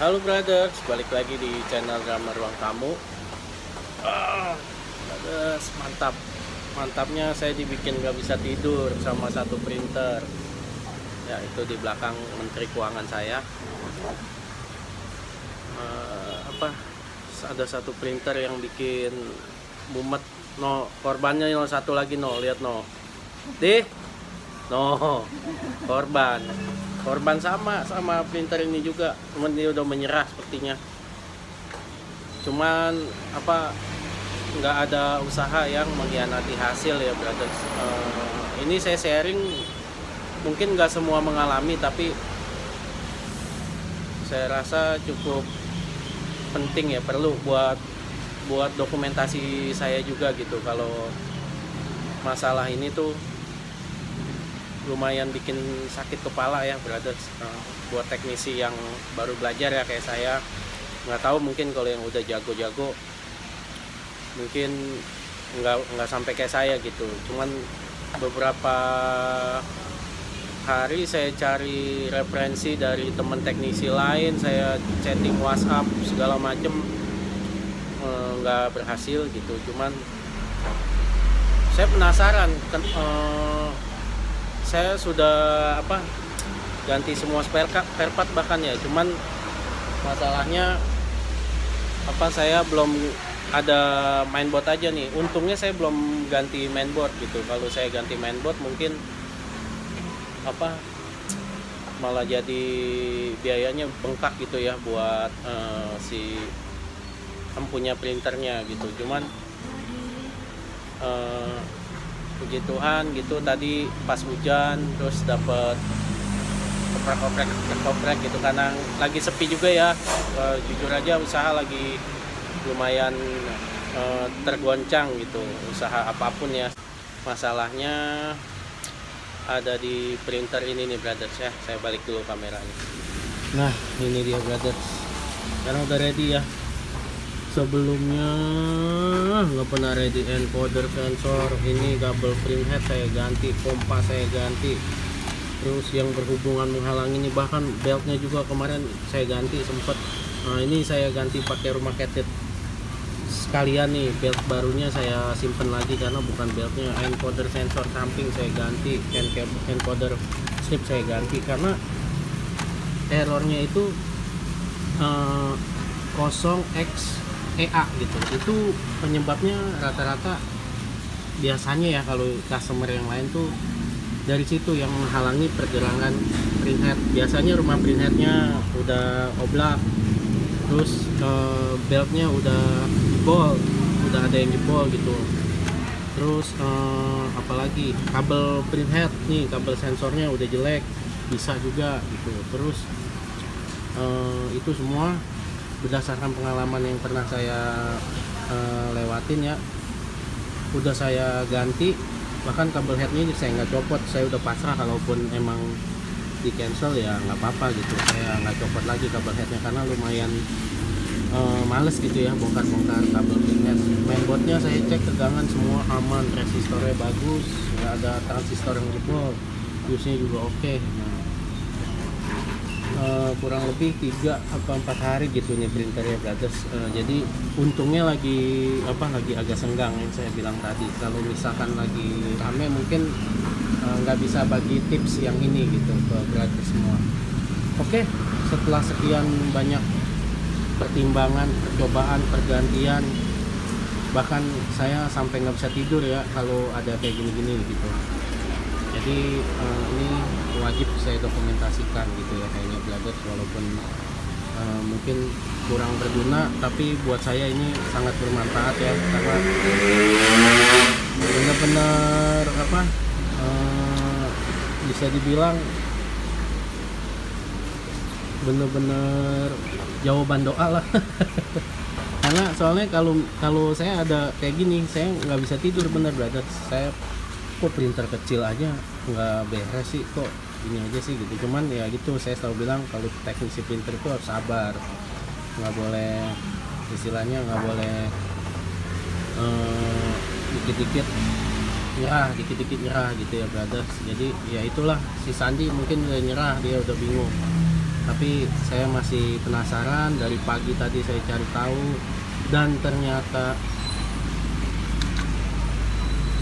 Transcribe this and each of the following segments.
Halo brothers, balik lagi di channel Drama Ruang Tamu. Brothers, mantap. Mantapnya saya dibikin gak bisa tidur sama satu printer. Ya, itu di belakang Menteri Keuangan saya. Ada satu printer yang bikin mumet. No, korbannya no, satu lagi no, lihat no. Korban sama printer ini juga, cuman dia udah menyerah sepertinya. Cuman nggak ada usaha yang mengkhianati hasil ya brothers. Ini saya sharing, mungkin nggak semua mengalami, tapi saya rasa cukup penting ya, perlu buat dokumentasi saya juga gitu. Kalau masalah ini tuh lumayan bikin sakit kepala ya brothers, buat teknisi yang baru belajar ya kayak saya. Nggak tahu, mungkin kalau yang udah jago-jago mungkin nggak sampai kayak saya gitu. Cuman beberapa hari saya cari referensi dari teman teknisi lain, saya chatting WhatsApp segala macem, nggak berhasil gitu. Cuman saya penasaran kan, saya sudah ganti semua spare part bahkan ya, cuman masalahnya saya belum ada mainboard aja nih. Untungnya saya belum ganti mainboard gitu. Kalau saya ganti mainboard mungkin malah jadi biayanya bengkak gitu ya buat si empunya printernya gitu. Cuman puji Tuhan gitu, tadi pas hujan terus dapet koprek gitu, karena lagi sepi juga ya. Jujur aja usaha lagi lumayan tergoncang gitu, usaha apapun ya. Masalahnya ada di printer ini nih brothers ya. Saya balik dulu kameranya. Nah ini dia brothers, sekarang udah ready ya. Sebelumnya nggak pernah ready encoder sensor, ini kabel printhead saya ganti, pompa saya ganti, terus yang berhubungan menghalangi ini, bahkan beltnya juga kemarin saya ganti sempet. Nah ini saya ganti pakai rumah catet sekalian nih. Belt barunya saya simpen lagi karena bukan beltnya. Encoder sensor samping saya ganti, encoder strip saya ganti karena errornya itu 0x EA gitu. Itu penyebabnya rata-rata biasanya ya, kalau customer yang lain tuh dari situ yang menghalangi pergerakan printhead. Biasanya rumah printheadnya udah oblak, terus beltnya udah jebol, udah ada yang jebol gitu. Terus apalagi kabel printhead nih, kabel sensornya udah jelek, bisa juga gitu. Terus itu semua berdasarkan pengalaman yang pernah saya lewatin ya, udah saya ganti. Bahkan kabel headnya saya nggak copot, saya udah pasrah. Kalaupun emang di cancel ya nggak apa-apa gitu, saya nggak copot lagi kabel headnya karena lumayan males gitu ya bongkar-bongkar kabel printhead. Mainboardnya saya cek tegangan semua aman, resistornya bagus, nggak ada transistor yang jebol, fuse-nya juga oke. Kurang lebih 3 atau 4 hari gitu nih printernya brothers. Jadi untungnya lagi agak senggang yang saya bilang tadi. Kalau misalkan lagi rame mungkin nggak bisa bagi tips yang ini gitu ke brothers semua. Oke, setelah sekian banyak pertimbangan, percobaan, pergantian, bahkan saya sampai nggak bisa tidur ya kalau ada kayak gini-gini gitu. Jadi ini wajib saya dokumentasikan gitu ya kayaknya brothers, walaupun mungkin kurang berguna, tapi buat saya ini sangat bermanfaat ya, karena benar-benar bisa dibilang benar-benar jawaban doa lah. Karena soalnya kalau saya ada kayak gini saya nggak bisa tidur bener brothers. Saya kok printer kecil aja nggak beres sih, kok ini aja sih gitu. Cuman ya gitu, saya selalu bilang kalau teknisi printer itu harus sabar, nggak boleh istilahnya nggak boleh dikit-dikit nyerah gitu ya brothers. Jadi ya itulah, si Sandi mungkin udah nyerah, dia udah bingung. Tapi saya masih penasaran, dari pagi tadi saya cari tahu, dan ternyata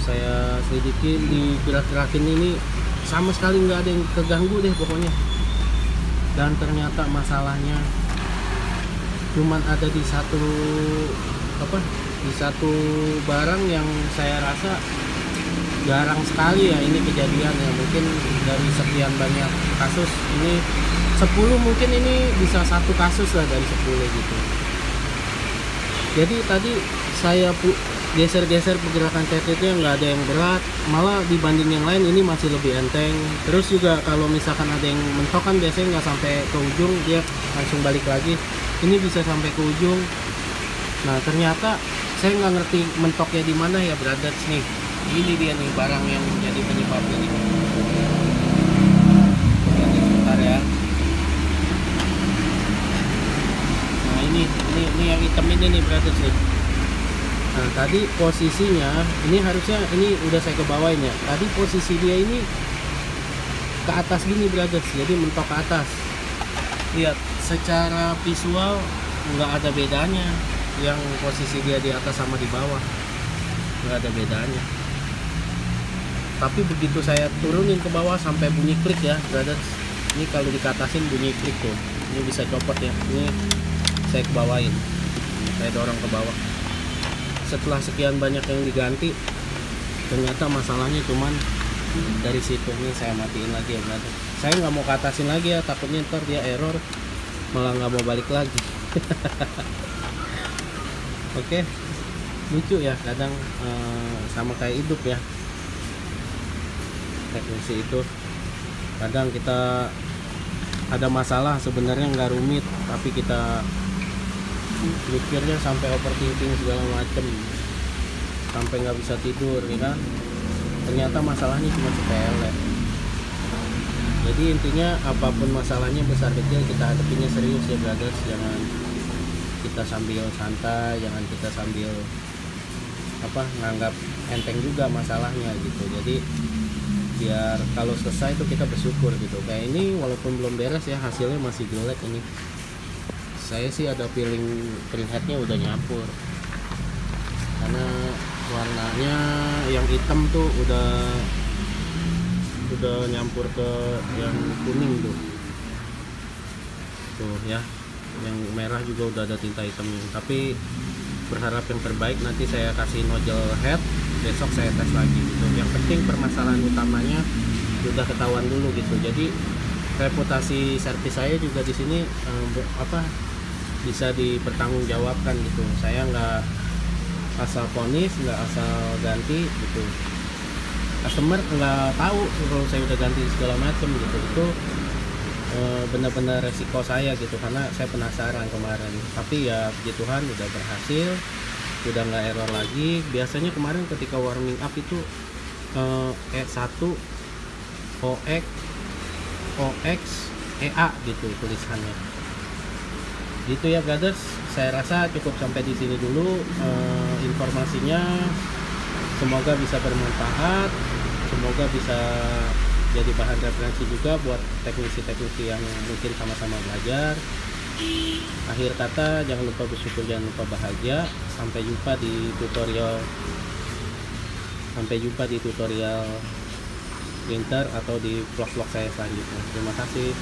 saya selidiki di gerak-gerakin ini sama sekali nggak ada yang keganggu deh pokoknya. Dan ternyata masalahnya cuman ada di satu barang yang saya rasa jarang sekali ya ini kejadian ya. Mungkin dari sekian banyak kasus ini 10 mungkin ini bisa satu kasus lah dari 10 gitu. Jadi tadi saya geser-geser pergerakan tetenya, nggak ada yang berat, malah dibanding yang lain ini masih lebih enteng. Terus juga kalau misalkan ada yang mentok kan biasanya nggak sampai ke ujung, dia langsung balik lagi. Ini bisa sampai ke ujung. Nah ternyata saya nggak ngerti mentoknya di mana ya brothers nih. Ini dia nih barang yang jadi penyebabnya nih. Sebentar ya. Nah ini yang hitam ini nih brothers nih. Nah tadi posisinya ini harusnya ini udah saya kebawain ya. Tadi posisi dia ini ke atas gini brothers, jadi mentok ke atas. Lihat secara visual nggak ada bedanya yang posisi dia di atas sama di bawah, nggak ada bedanya. Tapi begitu saya turunin ke bawah sampai bunyi klik ya brothers. Ini kalau dikatasin bunyi klik tuh, ini bisa copot ya. Ini saya kebawain, saya dorong ke bawah. Setelah sekian banyak yang diganti, ternyata masalahnya cuman dari situ. Nih saya matiin lagi ya brother. Saya nggak mau katasin lagi ya, takutnya ntar dia error malah nggak mau balik lagi. Oke, lucu ya kadang, sama kayak hidup ya. Teknisi itu kadang kita ada masalah sebenarnya nggak rumit, tapi kita mikirnya sampai overthinking segala macem, sampai nggak bisa tidur ya kan. Ternyata masalahnya cuma sepele. Jadi intinya apapun masalahnya besar kecil kita hadapinya serius ya brothers. Jangan kita sambil santai, jangan kita sambil nganggap enteng juga masalahnya gitu. Jadi biar kalau selesai itu kita bersyukur gitu. Kayak ini walaupun belum beres ya, hasilnya masih jelek ini. Saya sih ada feeling printheadnya udah nyampur, karena warnanya yang hitam tuh udah nyampur ke yang kuning tuh ya. Yang merah juga udah ada tinta hitamnya. Tapi berharap yang terbaik, nanti saya kasih nozzle head, besok saya tes lagi gitu. Yang penting permasalahan utamanya sudah ketahuan dulu gitu. Jadi reputasi servis saya juga di sini bisa dipertanggungjawabkan gitu. Saya nggak asal ponis, nggak asal ganti gitu. Customer nggak tahu kalau saya udah ganti segala macam gitu. Itu benar-benar resiko saya gitu, karena saya penasaran kemarin. Tapi ya puji Tuhan udah berhasil, udah nggak error lagi. Biasanya kemarin ketika warming up itu E1 OX EA gitu tulisannya gitu ya brothers. Saya rasa cukup sampai di sini dulu informasinya. Semoga bisa bermanfaat, semoga bisa jadi bahan referensi juga buat teknisi-teknisi yang mungkin sama-sama belajar. Akhir kata, jangan lupa bersyukur, jangan lupa bahagia. Sampai jumpa di tutorial printer atau di vlog-vlog saya selanjutnya. Terima kasih.